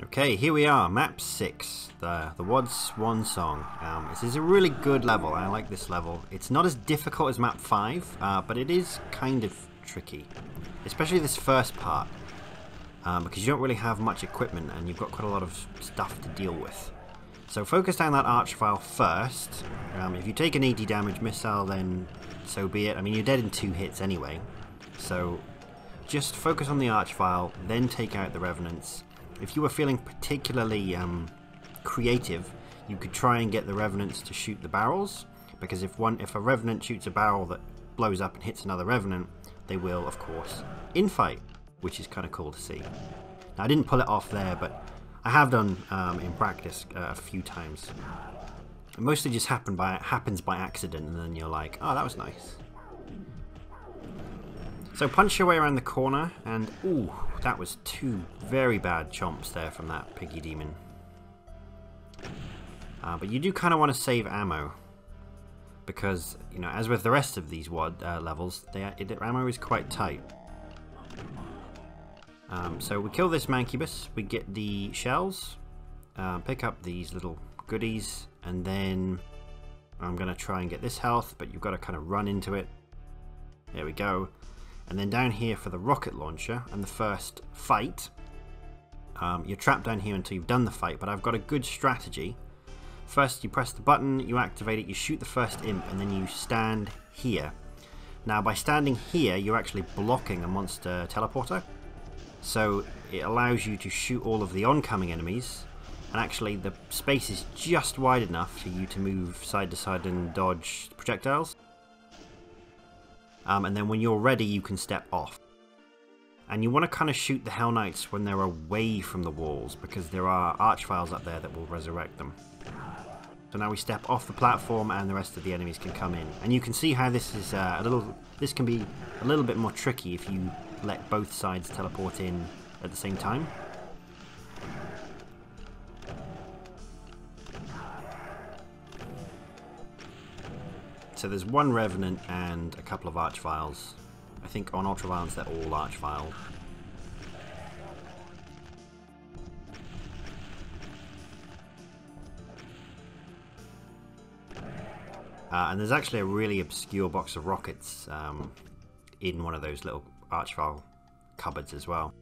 Okay, here we are, map 6, the WOD Swan Song. This is a really good level. I like this level. It's not as difficult as map 5, but it is kind of tricky, especially this first part, because you don't really have much equipment and you've got quite a lot of stuff to deal with. So focus down that archvile first. If you take an 80 damage missile, then so be it. I mean, you're dead in 2 hits anyway, so just focus on the archvile, then take out the revenants. If you were feeling particularly creative, you could try and get the revenants to shoot the barrels, because if a revenant shoots a barrel that blows up and hits another revenant, they will, of course, infight, which is kind of cool to see. Now, I didn't pull it off there, but I have done in practice a few times. It mostly just happens by accident, and then you're like, oh, that was nice. So punch your way around the corner, and ooh, that was 2 very bad chomps there from that piggy demon. But you do kind of want to save ammo, because, you know, as with the rest of these WOD levels, ammo is quite tight. So we kill this Mancubus, we get the shells, pick up these little goodies, and then I'm going to try and get this health, but you've got to kind of run into it. There we go. And then down here for the rocket launcher and the first fight. You're trapped down here until you've done the fight, but I've got a good strategy. First you press the button, you activate it, you shoot the first imp, and then you stand here. Now by standing here, you're actually blocking a monster teleporter. So it allows you to shoot all of the oncoming enemies, and actually the space is just wide enough for you to move side to side and dodge projectiles. And then when you're ready, you can step off. And you want to kind of shoot the Hell Knights when they're away from the walls, because there are archviles up there that will resurrect them. So now we step off the platform and the rest of the enemies can come in. And you can see how this is this can be a little bit more tricky if you let both sides teleport in at the same time. So there's 1 Revenant and a couple of Archviles. I think on Ultraviolence they're all Archvile. And there's actually a really obscure box of rockets in one of those little Archvile cupboards as well,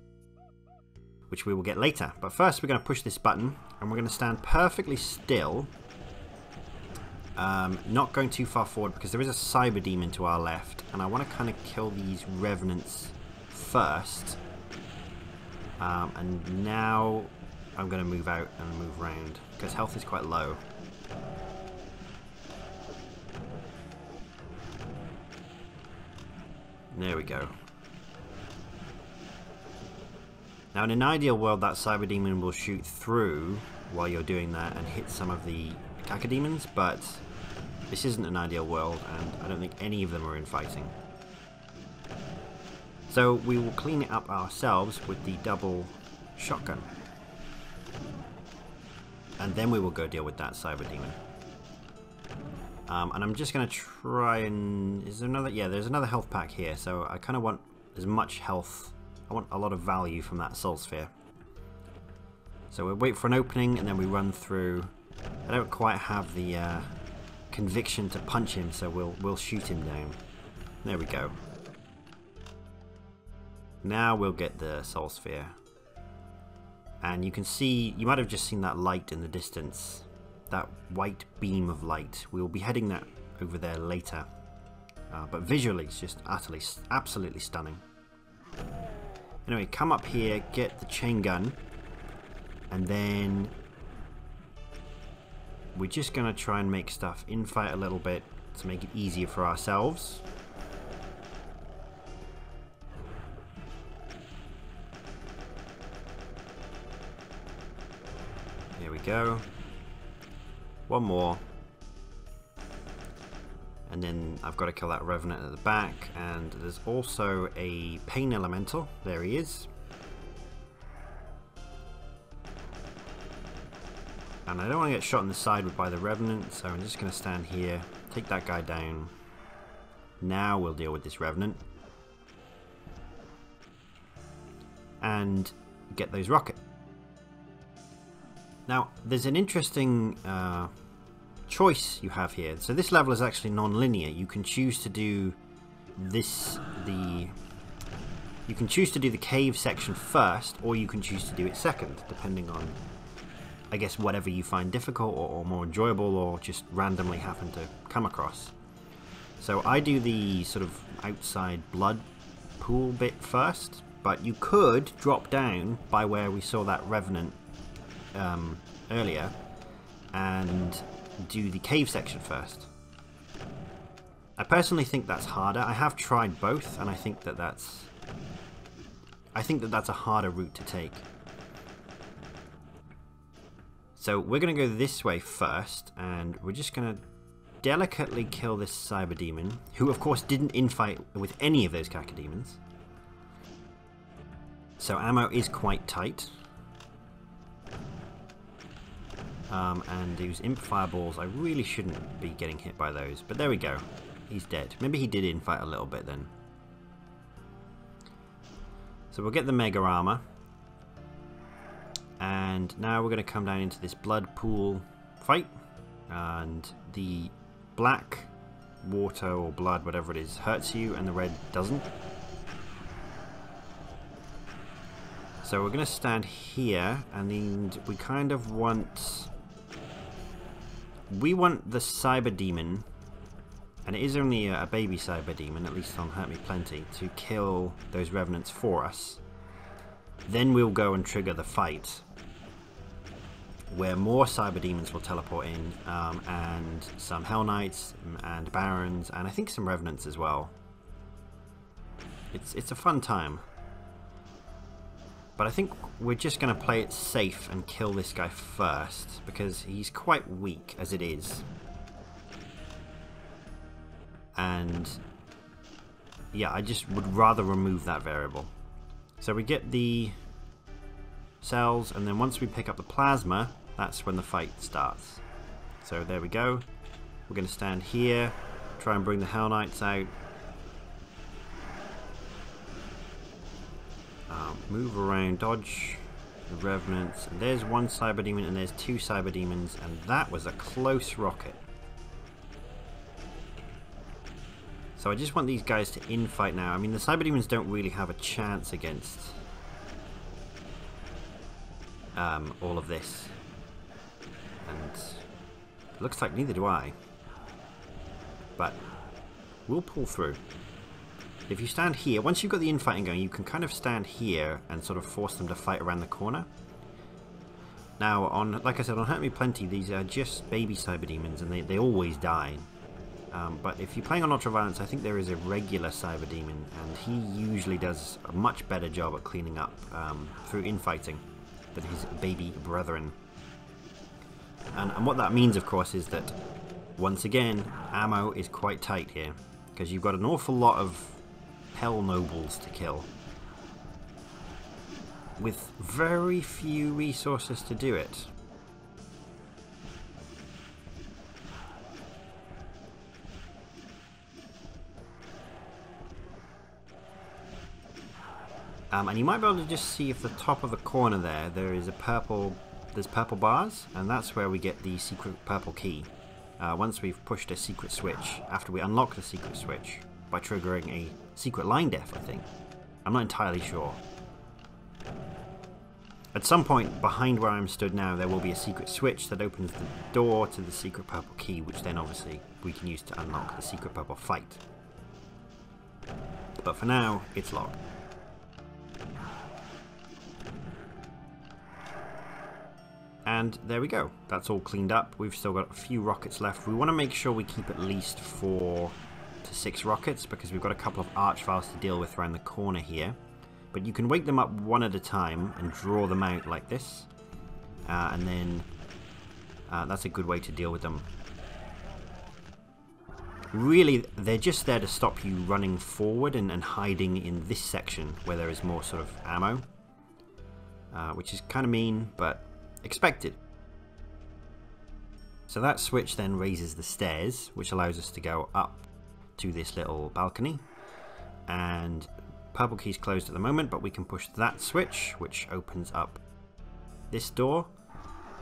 which we will get later. But first we're going to push this button and we're going to stand perfectly still. Not going too far forward because there is a cyber demon to our left, and I want to kind of kill these revenants first. And now I'm going to move out and move around because health is quite low. There we go. Now in an ideal world, that cyber demon will shoot through while you're doing that and hit some of the attacker demons, but this isn't an ideal world, and I don't think any of them are infighting. So we will clean it up ourselves with the double shotgun. And then we will go deal with that cyber demon. And I'm just going to try and... Is there another? Yeah, there's another health pack here, so I kind of want as much health. I want a lot of value from that soul sphere. So we'll wait for an opening, and then we run through. I don't quite have the conviction to punch him, so we'll shoot him down. There we go. Now we'll get the soul sphere. And you can see, you might have just seen that light in the distance. That white beam of light. We will be heading that over there later. But visually it's just utterly, absolutely stunning. Anyway, come up here, get the chain gun. And then we're just going to try and make stuff infight a little bit to make it easier for ourselves. Here we go. 1 more. And then I've got to kill that Revenant at the back. And there's also a Pain Elemental. There he is. And I don't want to get shot in the side by the Revenant, so I'm just going to stand here, take that guy down. Now we'll deal with this Revenant. And get those rockets. Now, there's an interesting choice you have here. So this level is actually non-linear. You can choose to do you can choose to do the cave section first, or you can choose to do it second, depending on, I guess, whatever you find difficult or more enjoyable, or just randomly happen to come across. So I do the sort of outside blood pool bit first, but you could drop down by where we saw that revenant earlier and do the cave section first. I personally think that's harder. I have tried both, and I think that that's a harder route to take. So we're going to go this way first, and we're just going to delicately kill this cyber demon, who of course didn't infight with any of those cacodemons. So ammo is quite tight. And those imp fireballs, I really shouldn't be getting hit by those, but there we go. He's dead. Maybe he did infight a little bit then. So we'll get the mega armor. And now we're going to come down into this blood pool fight. And the black water or blood, whatever it is, hurts you and the red doesn't. So we're going to stand here, and we kind of want... We want the cyber demon, and it is only a baby cyber demon, at least on Hurt Me Plenty, to kill those revenants for us. Then we'll go and trigger the fight, where more cyber demons will teleport in, and some Hell Knights and Barons, and I think some revenants as well. It's a fun time. But I think we're just going to play it safe and kill this guy first, because he's quite weak as it is. And yeah, I just would rather remove that variable. So we get the cells, and then once we pick up the plasma, that's when the fight starts. So there we go. We're going to stand here, try and bring the Hell Knights out. Move around, dodge the revenants, and there's one cyber demon and there's two cyber demons, and that was a close rocket. So I just want these guys to infight now. I mean, the cyber demons don't really have a chance against all of this, and it looks like neither do I, but we'll pull through. If you stand here, once you've got the infighting going, you can kind of stand here and sort of force them to fight around the corner. Now, like I said, on Hurt Me Plenty, these are just baby cyber demons, and they always die. But if you're playing on Ultra Violence, I think there is a regular cyber demon, and he usually does a much better job at cleaning up through infighting than his baby brethren. And what that means, of course, is that, once again, ammo is quite tight here, because you've got an awful lot of Hell Nobles to kill, with very few resources to do it. And you might be able to just see if the top of the corner there is there's purple bars, and that's where we get the secret purple key. Once we've pushed a secret switch, after we unlock the secret switch by triggering a secret line def, I think. I'm not entirely sure. At some point behind where I'm stood now, there will be a secret switch that opens the door to the secret purple key, which then obviously we can use to unlock the secret purple fight. But for now, it's locked. And there we go. That's all cleaned up. We've still got a few rockets left. We want to make sure we keep at least 4 to 6 rockets, because we've got a couple of archviles to deal with around the corner here. But you can wake them up one at a time and draw them out like this. And then that's a good way to deal with them. Really, they're just there to stop you running forward and hiding in this section where there is more sort of ammo. Which is kind of mean, but expected. So that switch then raises the stairs, which allows us to go up to this little balcony, and purple key's closed at the moment, but we can push that switch, which opens up this door,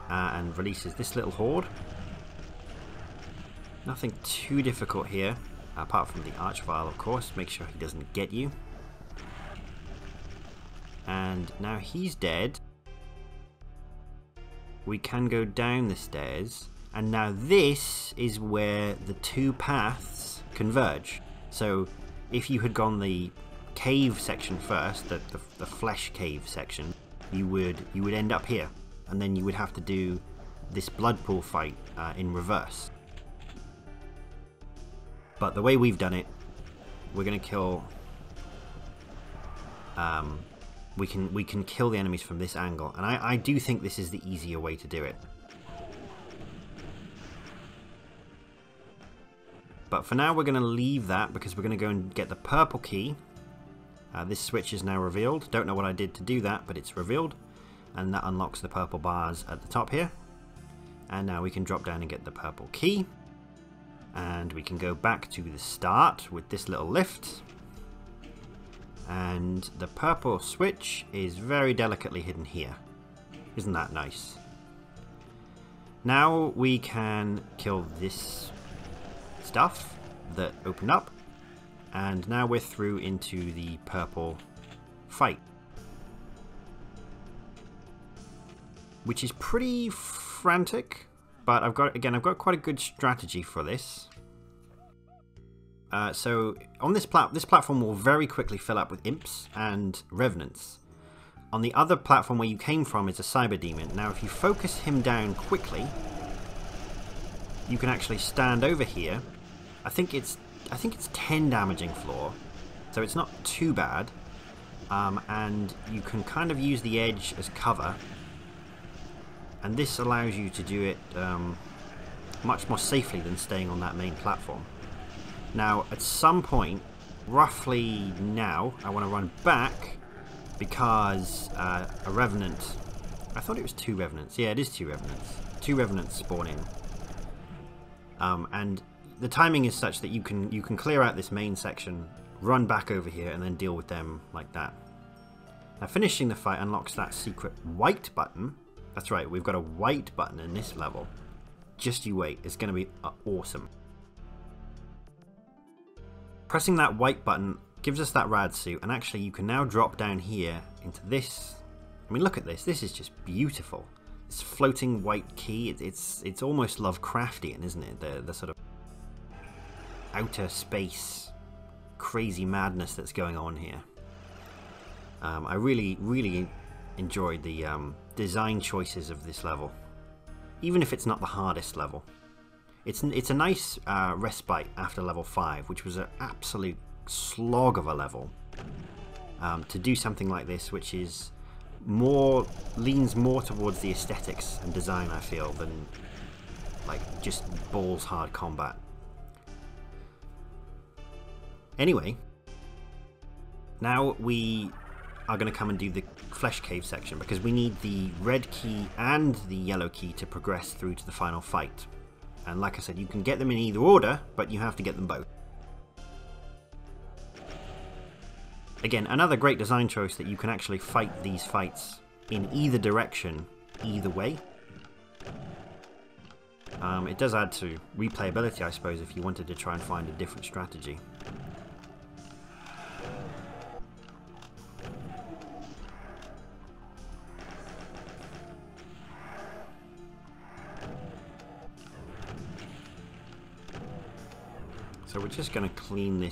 and releases this little horde. Nothing too difficult here, apart from the Archvile, of course. Make sure he doesn't get you. And now he's dead. We can go down the stairs, and now this is where the two paths converge. So if you had gone the cave section first, the flesh cave section, you would end up here, and then you would have to do this blood pool fight in reverse. But the way we've done it, we're gonna kill. We can kill the enemies from this angle, and I do think this is the easier way to do it. But for now, we're going to leave that because we're going to go and get the purple key. This switch is now revealed. Don't know what I did to do that, but it's revealed, and that unlocks the purple bars at the top here. And now we can drop down and get the purple key, and we can go back to the start with this little lift. And the purple switch is very delicately hidden here. Isn't that nice? Now we can kill this stuff that opened up, and now we're through into the purple fight, which is pretty frantic, but I've got quite a good strategy for this. So on this platform will very quickly fill up with imps and revenants. On the other platform where you came from is a cyber demon. Now if you focus him down quickly, you can actually stand over here. I think it's 10 damaging floor, so it's not too bad. And you can kind of use the edge as cover, and this allows you to do it much more safely than staying on that main platform. Now, at some point, roughly now, I want to run back because a Revenant... I thought it was 2 Revenants. Yeah, it is 2 Revenants. 2 Revenants spawn in. And the timing is such that you can clear out this main section, run back over here, and then deal with them like that. Now, finishing the fight unlocks that secret white button. That's right, we've got a white button in this level. Just you wait, it's going to be awesome. Pressing that white button gives us that rad suit, and actually you can now drop down here into this. I mean, look at this. This is just beautiful. This floating white key. It's almost Lovecraftian, isn't it? The sort of outer space crazy madness that's going on here. I really enjoyed the design choices of this level, even if it's not the hardest level. It's a nice respite after level 5, which was an absolute slog of a level. To do something like this, which is leans more towards the aesthetics and design, I feel, than like just balls hard combat. Anyway, now we are going to come and do the flesh cave section because we need the red key and the yellow key to progress through to the final fight. And like I said, you can get them in either order, but you have to get them both. Again, another great design choice that you can actually fight these fights in either direction, either way. It does add to replayability, I suppose, if you wanted to try and find a different strategy. So we're just going to clean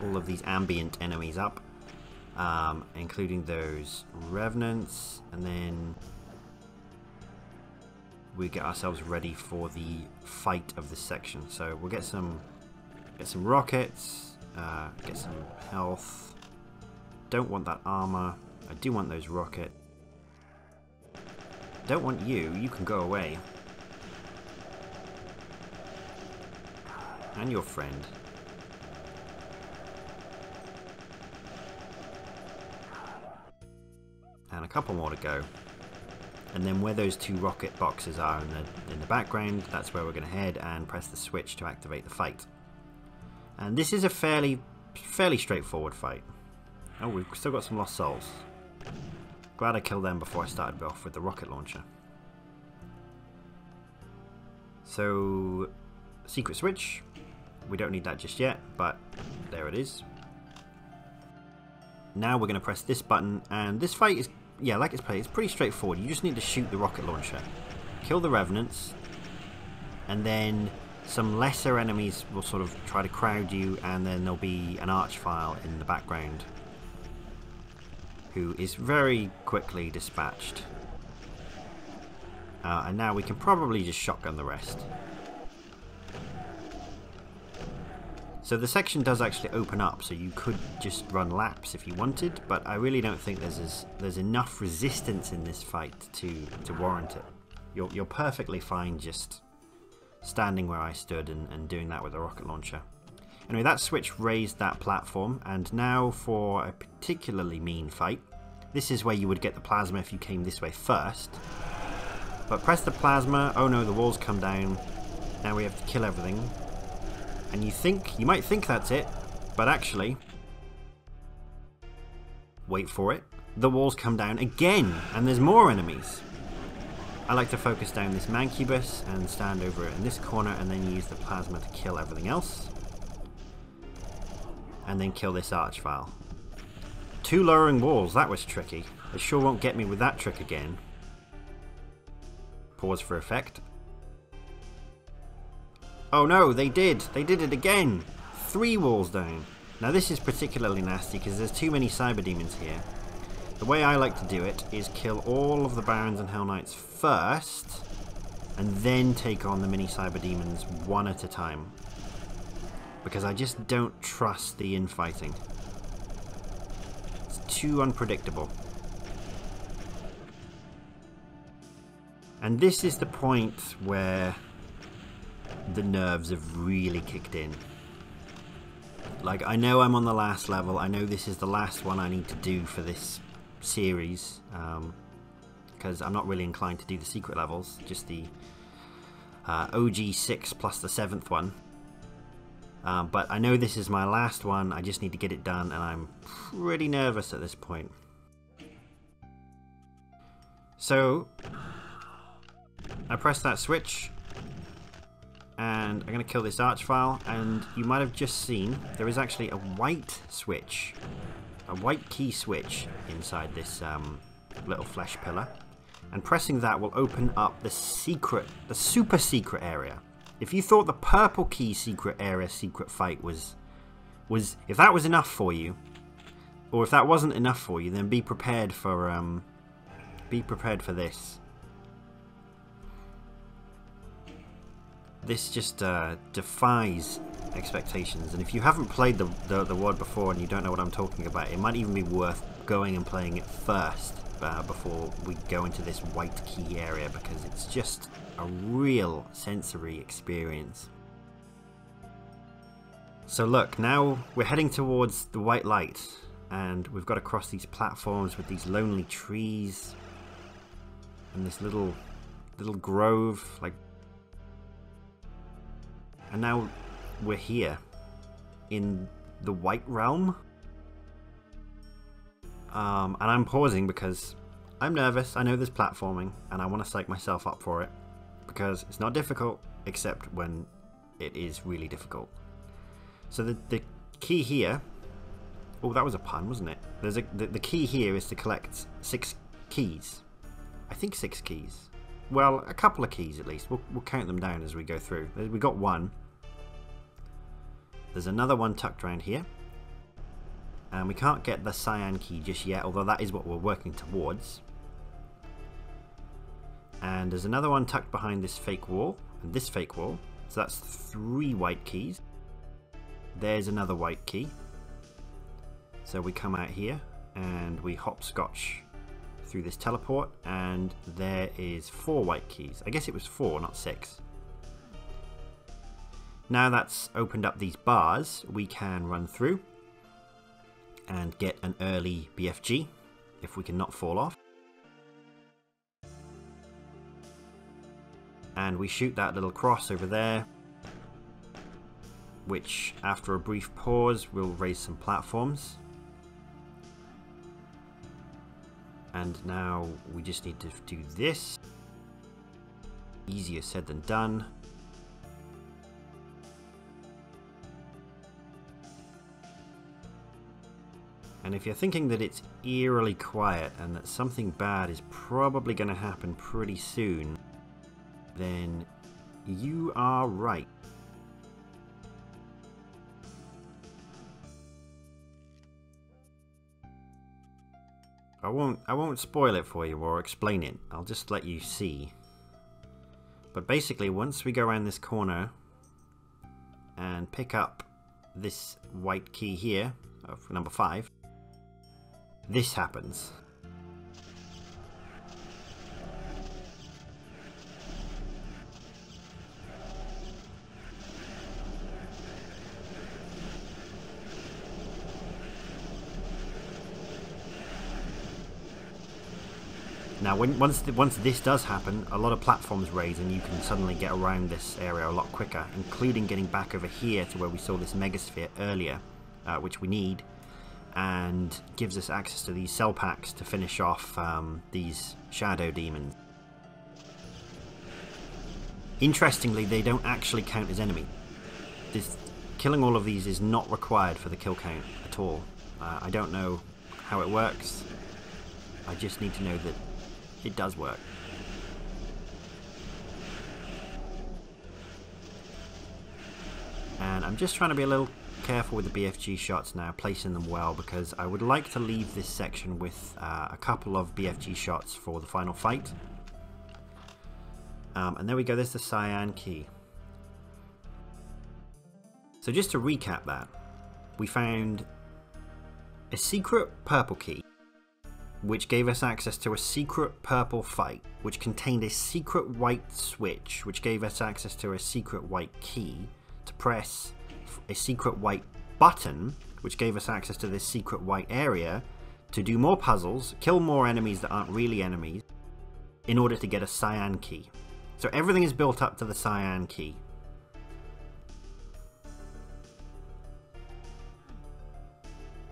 all of these ambient enemies up, including those revenants, and then we get ourselves ready for the fight of this section. So we'll get some rockets, get some health. Don't want that armor. I do want those rockets. Don't want you. You can go away. And your friend. And a couple more to go. And then where those 2 rocket boxes are in the background, that's where we're going to head and press the switch to activate the fight. And this is a fairly straightforward fight. Oh, we've still got some lost souls. Glad I killed them before I started off with the rocket launcher. So, secret switch. We don't need that just yet, but there it is. Now we're going to press this button, and this fight is, yeah, like it's played, it's pretty straightforward. You just need to shoot the rocket launcher, kill the revenants, and then some lesser enemies will sort of try to crowd you, and then there'll be an archvile in the background who is very quickly dispatched. And now we can probably just shotgun the rest. So the section does actually open up, so you could just run laps if you wanted, but I really don't think there's enough resistance in this fight to warrant it. You're perfectly fine just standing where I stood and doing that with a rocket launcher. Anyway, that switch raised that platform, and now for a particularly mean fight. This is where you would get the plasma if you came this way first. But press the plasma, oh no, the walls come down. Now we have to kill everything. And you might think that's it, but actually, wait for it, the walls come down again, and there's more enemies. I like to focus down this mancubus and stand over it in this corner, and then use the plasma to kill everything else. And then kill this archvile. 2 lowering walls, that was tricky. They sure won't get me with that trick again. Pause for effect. Oh no, they did it again! 3 walls down. Now this is particularly nasty because there's too many cyber demons here. The way I like to do it is kill all of the barons and hell knights first, and then take on the mini cyber demons one at a time. Because I just don't trust the infighting. It's too unpredictable. And this is the point where the nerves have really kicked in. Like, I know I'm on the last level. I know this is the last one I need to do for this series. Because I'm not really inclined to do the secret levels. Just the OG 6 plus the 7th one. But I know this is my last one. I just need to get it done. And I'm pretty nervous at this point. So I press that switch, and I'm going to kill this archvile, and you might have just seen there is actually a white switch, a white key switch inside this little flesh pillar, and pressing that will open up the super secret area. If you thought the purple key secret area secret fight was if that was enough for you, or if that wasn't enough for you, then be prepared for this. This just defies expectations, and if you haven't played the WOD before and you don't know what I'm talking about, it might even be worth going and playing it first before we go into this white key area, because it's just a real sensory experience. So look, now we're heading towards the white light, and we've got to cross these platforms with these lonely trees and this little grove, like. And now we're here in the White Realm. And I'm pausing because I'm nervous. I know there's platforming and I want to psych myself up for it, because it's not difficult except when it is really difficult. So the key here, oh, that was a pun, wasn't it? The key here is to collect 6 keys. I think 6 keys. Well, a couple of keys at least. We'll count them down as we go through. We got 1. There's another one tucked around here. And we can't get the cyan key just yet, although that is what we're working towards. And there's another one tucked behind this fake wall, and this fake wall. So that's 3 white keys. There's another white key. So we come out here and we hopscotch through this teleport, and there is 4 white keys. I guess it was 4, not 6. Now that's opened up these bars, we can run through and get an early BFG if we can not fall off. And we shoot that little cross over there, which after a brief pause will raise some platforms. And now we just need to do this. Easier said than done. And if you're thinking that it's eerily quiet and that something bad is probably going to happen pretty soon, then you are right. I won't spoil it for you or explain it. I'll just let you see. But basically, once we go around this corner and pick up this white key here of number 5, this happens. Now, once this does happen, a lot of platforms raise and you can suddenly get around this area a lot quicker, including getting back over here to where we saw this megasphere earlier, which we need, and gives us access to these cell packs to finish off these shadow demons. Interestingly, they don't actually count as enemy. Killing all of these is not required for the kill count at all. I don't know how it works. I just need to know that it does work. And I'm just trying to be a little careful with the BFG shots now, placing them well, because I would like to leave this section with a couple of BFG shots for the final fight. And there we go, there's the cyan key. So just to recap that, we found a secret purple key, which gave us access to a secret purple fight, which contained a secret white switch, which gave us access to a secret white key to press, a secret white button, which gave us access to this secret white area to do more puzzles, kill more enemies that aren't really enemies, in order to get a cyan key. So everything is built up to the cyan key.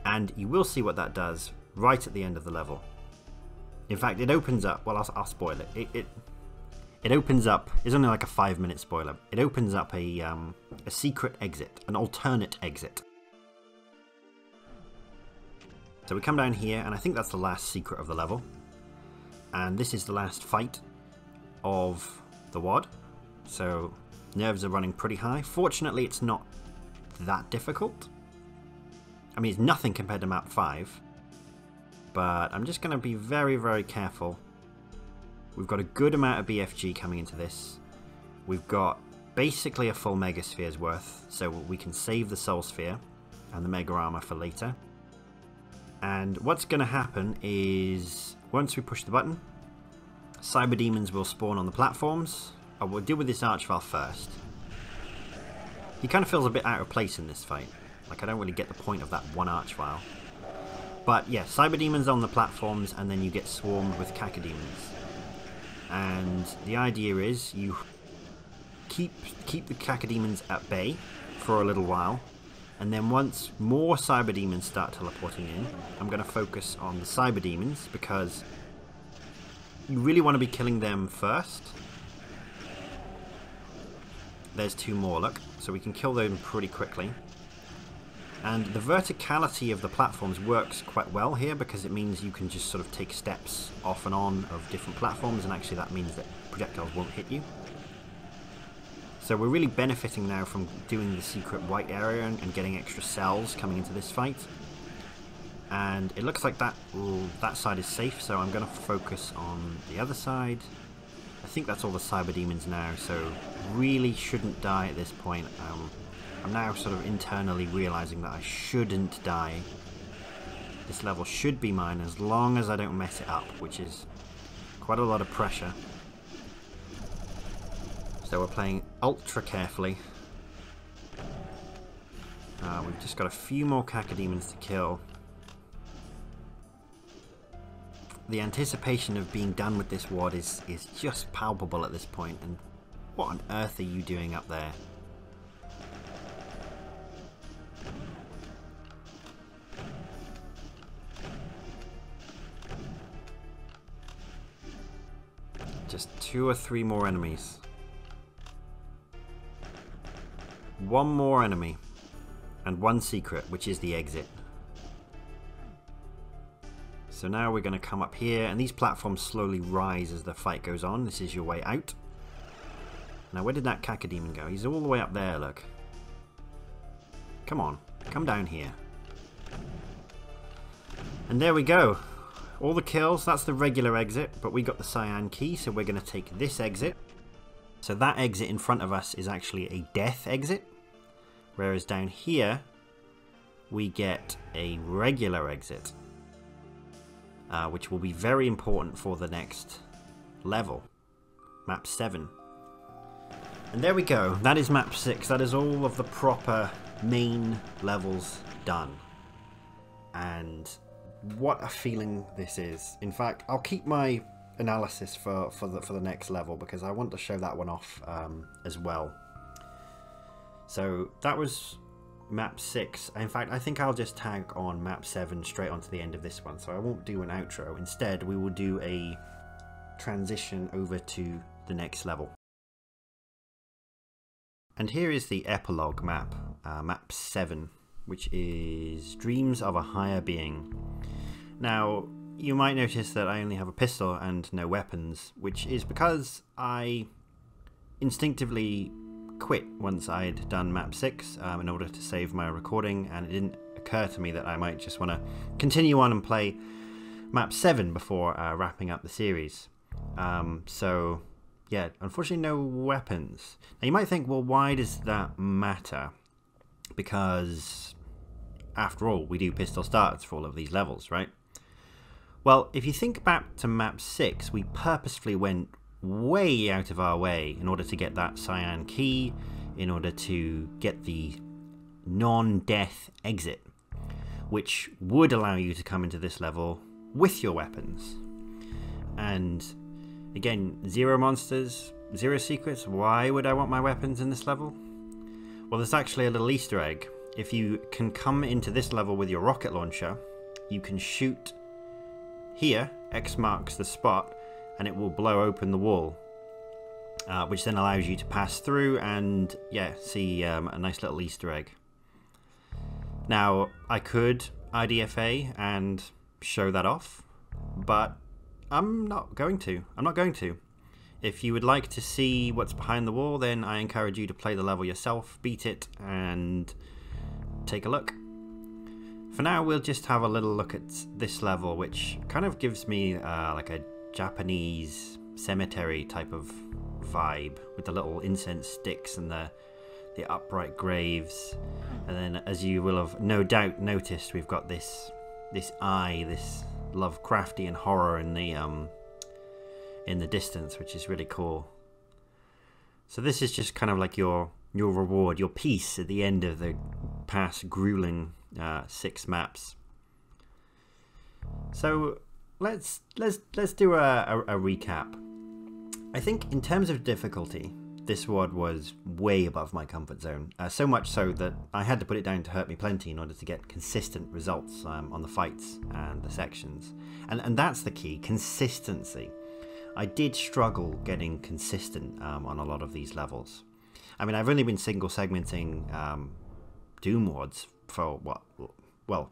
And you will see what that does right at the end of the level. In fact, it opens up, well, I'll spoil it. It opens up, it's only like a 5-minute spoiler. It opens up a secret exit, an alternate exit. So we come down here, and I think that's the last secret of the level. And this is the last fight of the WOD. So nerves are running pretty high. Fortunately, it's not that difficult. I mean, it's nothing compared to map 5. But I'm just going to be very, very careful. We've got a good amount of BFG coming into this. We've got basically a full Mega Sphere's worth, so we can save the Soul Sphere and the Mega Armor for later. And what's going to happen is, once we push the button, Cyber Demons will spawn on the platforms. Oh, we'll deal with this Archvile first. He kind of feels a bit out of place in this fight. Like, I don't really get the point of that one Archvile. But yeah, Cyber Demons on the platforms, and then you get swarmed with Cacodemons. And the idea is you keep the Cacodemons at bay for a little while, and then once more Cyber Demons start teleporting in, I'm going to focus on the Cyber Demons, because you really want to be killing them first. There's 2 more, look, so we can kill them pretty quickly. And the verticality of the platforms works quite well here, because it means you can just sort of take steps off and on of different platforms, and actually that means that projectiles won't hit you. So we're really benefiting now from doing the secret white area and getting extra cells coming into this fight. And it looks like that side is safe, so I'm going to focus on the other side. I think that's all the Cyber Demons now, so really shouldn't die at this point. I'm now sort of internally realizing that I shouldn't die. This level should be mine as long as I don't mess it up, which is quite a lot of pressure. So we're playing ultra carefully. We've just got a few more Cacodemons to kill. The anticipation of being done with this WOD is just palpable at this point, and what on earth are you doing up there? Just 2 or 3 more enemies. 1 more enemy. And 1 secret, which is the exit. So now we're going to come up here, and these platforms slowly rise as the fight goes on. This is your way out. Now, where did that cacodemon go? He's all the way up there, look. Come on, come down here. And there we go. All the kills, that's the regular exit, but we got the cyan key, so we're going to take this exit. So that exit in front of us is actually a death exit, whereas down here we get a regular exit, which will be very important for the next level, map 7. And there we go, that is map 6. That is all of the proper main levels done. And what a feeling this is. In fact, I'll keep my analysis for the next level, because I want to show that one off as well. So that was map 6. In fact, I think I'll just tag on map 7 straight onto the end of this one, so I won't do an outro. Instead, we will do a transition over to the next level. And here is the epilogue map, map 7, which is Dreams of a Higher Being. Now, you might notice that I only have a pistol and no weapons, which is because I instinctively quit once I'd done map 6 in order to save my recording, and it didn't occur to me that I might just want to continue on and play map 7 before wrapping up the series. So yeah, unfortunately no weapons. Now you might think, well, why does that matter? Because after all, we do pistol starts for all of these levels, right? Well, if you think back to map 6, we purposefully went way out of our way in order to get that cyan key, in order to get the non-death exit, which would allow you to come into this level with your weapons. And again, 0 monsters, 0 secrets. Why would I want my weapons in this level? Well, there's actually a little Easter egg. If you can come into this level with your rocket launcher, you can shoot here, X marks the spot, and it will blow open the wall, which then allows you to pass through and, yeah, see a nice little Easter egg. Now, I could IDFA and show that off, but I'm not going to. If you would like to see what's behind the wall, then I encourage you to play the level yourself, beat it, and take a look. For now, we'll just have a little look at this level, which kind of gives me like a Japanese cemetery type of vibe, with the little incense sticks and the upright graves. And then, as you will have no doubt noticed, we've got this eye, this Lovecraftian horror in the distance, which is really cool. So this is just kind of like your reward, your peace at the end of the past grueling 6 maps. So let's do a recap. I think in terms of difficulty, this WOD was way above my comfort zone, so much so that I had to put it down to Hurt Me Plenty in order to get consistent results on the fights and the sections. And that's the key, consistency. I did struggle getting consistent on a lot of these levels. I mean, I've only been single segmenting Doomworld for what, well,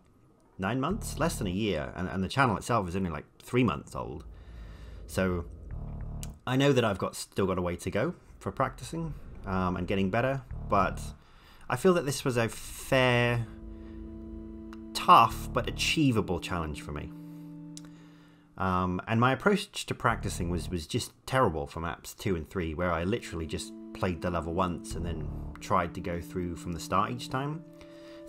9 months? Less than a year, and the channel itself is only like 3 months old. So I know that I've still got a way to go for practicing and getting better, but I feel that this was a fair, tough, but achievable challenge for me. And my approach to practicing was just terrible for maps 2 and 3, where I literally just played the level once and then tried to go through from the start each time.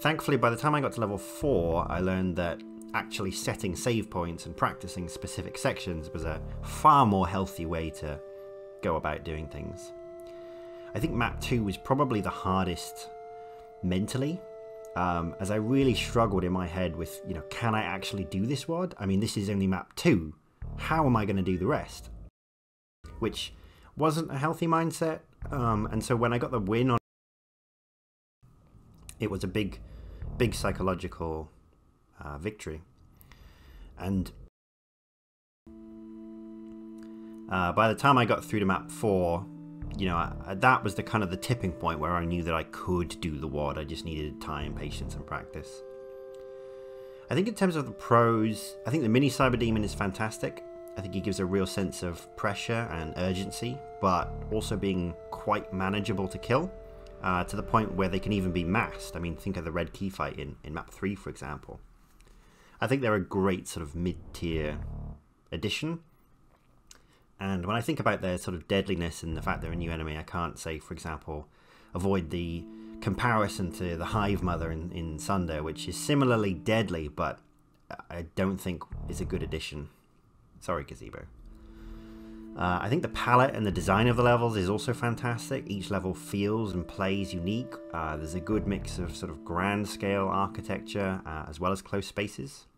Thankfully, by the time I got to level 4, I learned that actually setting save points and practicing specific sections was a far more healthy way to go about doing things. I think map 2 was probably the hardest mentally, as I really struggled in my head with, you know, can I actually do this WOD? I mean, this is only map 2. How am I going to do the rest? Which wasn't a healthy mindset, and so when I got the win on, it was a big psychological victory. And by the time I got through to map 4, you know, that was the kind of the tipping point where I knew that I could do the WOD. I just needed time, patience, and practice. I think in terms of the pros, I think the mini Cyber Demon is fantastic. I think he gives a real sense of pressure and urgency, but also being quite manageable to kill, to the point where they can even be massed. I mean, think of the red key fight in map 3, for example. I think they're a great sort of mid-tier addition. And when I think about their sort of deadliness and the fact they're a new enemy, I can't say, for example, avoid the comparison to the Hive Mother in Sunder, which is similarly deadly, but I don't think is a good addition. Sorry, Gazebo. I think the palette and the design of the levels is also fantastic. Each level feels and plays unique. There's a good mix of sort of grand scale architecture as well as close spaces.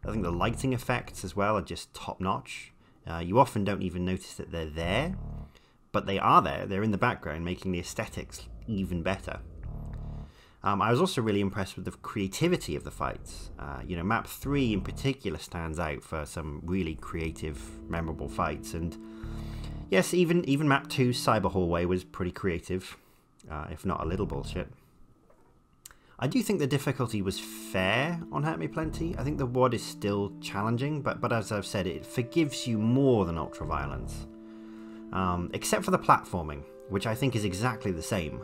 I think the lighting effects as well are just top notch. You often don't even notice that they're there, but they are there. They're in the background, making the aesthetics even better. I was also really impressed with the creativity of the fights. You know, map 3 in particular stands out for some really creative, memorable fights. And yes, even map 2's Cyber Hallway was pretty creative, if not a little bullshit. I do think the difficulty was fair on Hurt Me Plenty. I think the WOD is still challenging, but as I've said, it forgives you more than Ultraviolence. Except for the platforming, which I think is exactly the same.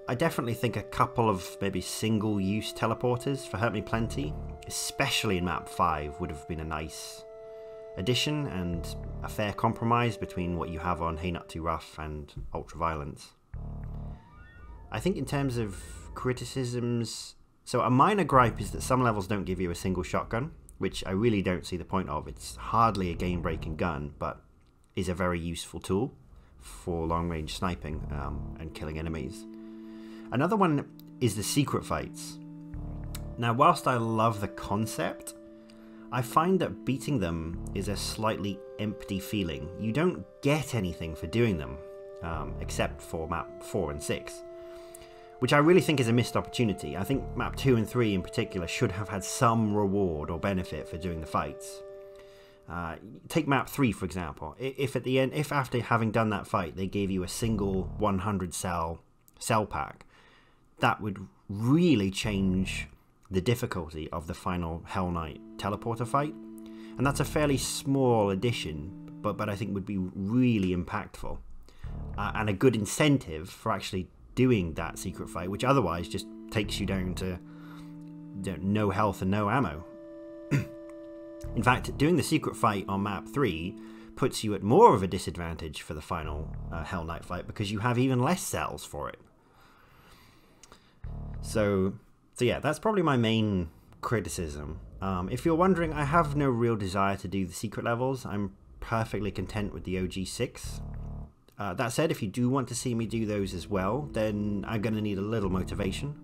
I definitely think a couple of maybe single-use teleporters for Hurt Me Plenty, especially in map 5, would have been a nice addition and a fair compromise between what you have on Hey Not Too Rough and Ultraviolence. I think in terms of criticisms, so a minor gripe is that some levels don't give you a single shotgun, which I really don't see the point of. It's hardly a game-breaking gun, but is a very useful tool for long-range sniping and killing enemies. Another one is the secret fights. Now, whilst I love the concept, I find that beating them is a slightly empty feeling. You don't get anything for doing them, except for map 4 and 6, which I really think is a missed opportunity. I think map 2 and 3 in particular should have had some reward or benefit for doing the fights. Take map 3 for example. If at the end, if after having done that fight they gave you a single 100 cell pack, that would really change the difficulty of the final Hell Knight teleporter fight. And that's a fairly small addition, but I think would be really impactful. And a good incentive for actually doing that secret fight, which otherwise just takes you down to no health and no ammo. In fact, doing the secret fight on map 3 puts you at more of a disadvantage for the final Hell Knight fight because you have even less cells for it. So yeah, that's probably my main criticism. If you're wondering, I have no real desire to do the secret levels. I'm perfectly content with the OG 6. That said, if you do want to see me do those as well, then I'm going to need a little motivation.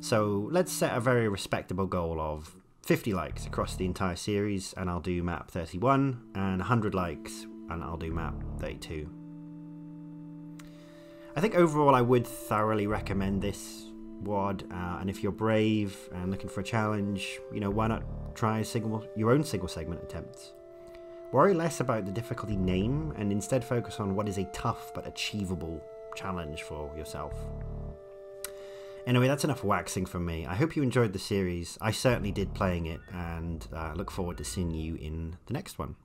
So let's set a very respectable goal of 50 likes across the entire series, and I'll do map 31, and 100 likes, and I'll do map 32. I think overall I would thoroughly recommend this WOD, and if you're brave and looking for a challenge, you know, why not try your own single segment attempts. Worry less about the difficulty name and instead focus on what is a tough but achievable challenge for yourself. Anyway, that's enough waxing from me. I hope you enjoyed the series. I certainly did playing it, and look forward to seeing you in the next one.